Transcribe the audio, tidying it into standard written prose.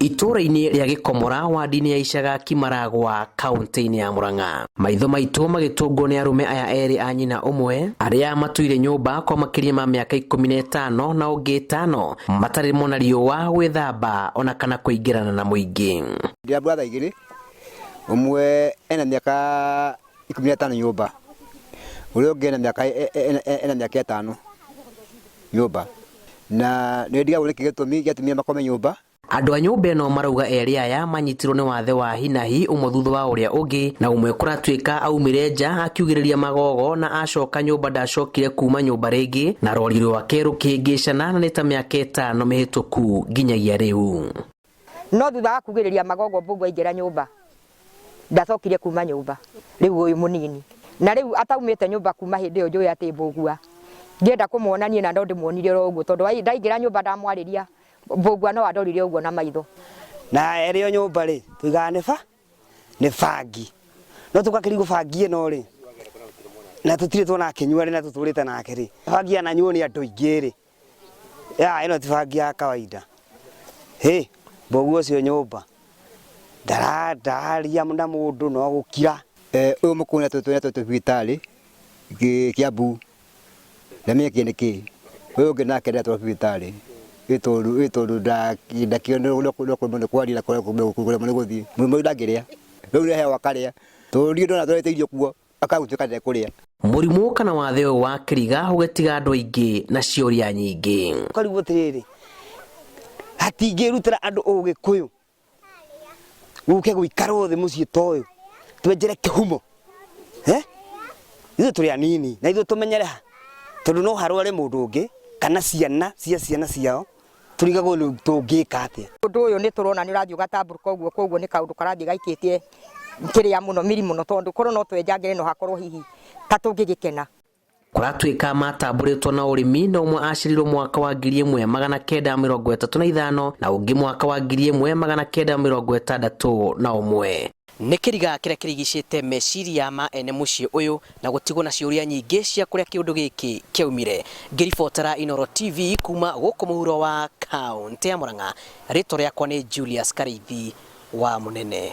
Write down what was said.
Itũra-inĩ rĩa Gĩkomora wadi-inĩ ya Icagaki Maragwa kaunti-inĩ ya Murang'a. Maitho maitũ magĩtũngwo nĩ arũme aya erĩ a nyina ũmwe arĩa matuire nyũmba kwa makĩria ma mĩaka 15 na ũngĩ 5 matarĩ mona riũa gwĩthamba ona kana kũingĩrana na mũingĩ. Ndia brother igĩrĩ ũmwe ena mĩaka 15 nyũmba, ũrĩa ũngĩ ena mĩaka 5 nyũmba, na nĩ ndiga ũrĩkĩ gĩtũmi gĩatumia makome nyũmba. Andũ a nyũmba ĩno marauga erĩ aya manyitirwo nĩ wathe wa hinahi ũmwe thutha wa ũrĩa ũngĩ, na ũmwe kũratuĩka aumire nja akiugĩrĩria magogo na acoka nyũmba ndacokire kuma nyũmba rĩngĩ, na rori rwake rũkĩhĩngĩcana na nĩ ta mĩaka 5 mĩhĩtũku nginyagia rĩu. No thutha wa kugĩrĩria magogo mbũgũ aingĩra nyũmba ndacokire kuma nyũmba rĩu ũyũ mũnini, na rĩu ataumĩte nyũmba kuma hĩndĩ ĩyo njũĩ atĩ mbũgua ngĩenda kũmuonania na ndo ndĩmuonire ro ũguo tondũ ndaingĩra nyũmba ndamwarĩria mbũgua no andorire ũguo na maitho. Na erĩo nyũmba rĩ tuigaga nĩ bangi no tũgakĩrigwo bangi ĩno rĩ na tũtirĩ tuona akĩnyua rĩ na tũtũrĩte nake rĩ bangi ananyuo nĩ andũ aingĩ rĩ ĩno ti bangi ya kawaida. Mbũgua ũcio nyũmba ndaria na mũndũ no gũkira. Ũyũ mũkũnĩa tũtũnĩa thibitarĩ Kiambu na mĩeke nĩkĩ ũyũ ũngĩ nake ndetwo thibitarĩ ĩtũndũ ndakĩona ũrĩa kwaria na kũrĩa gũthiĩ mũndũ ndangĩrĩa rĩu rĩheo akarĩa tũrĩ ndona tũreteithio kuo akagũtuĩka ndekũrĩa. Mũrimũ kana wathe ũyũ wa kĩriga ũgĩtiga andũ aingĩ na ciũria nyingĩ. Karigwo tĩrĩ hatingĩrutĩra andũ Ũgĩkũyũ gũke gũikarwo thĩ mũciĩ ta ũyũ twenjere kĩhumo ithuĩ tũrĩ anini na ithuĩ tũmenyere tondũ no harware mũndũ ũngĩ kana ciana ciao turigagwo tũngĩka atĩa. Ũndũ ũyũ nĩ tũrona nĩ ũrathiĩ ũgatambũrũka ũguo koguo nĩ kaũndũ karathiĩ gaikĩtie kĩrĩa mũno miri mũno tondũ korwo no twenjange ĩno hakorwo hihi ta tũngĩgĩkena. Kũratuĩka matambũrĩtwo na ũrĩmi na ũmwe acirirwo mwaka wa 1935 na ũngĩ mwaka wa 1961. Nĩ kĩriga kĩrĩa kĩrigicĩte meciria ma ene mũciĩ ũyũ na gũtigwo na ciũria nyingĩ cia kũrĩa kĩũndũ gĩkĩ kĩaumire. Ngĩribotera Inooro TV kuma gũkũ mũhuro wa kaunti ya Murang'a. Rĩtwa rĩakwa nĩ Julius Kareithi wa Mũnene.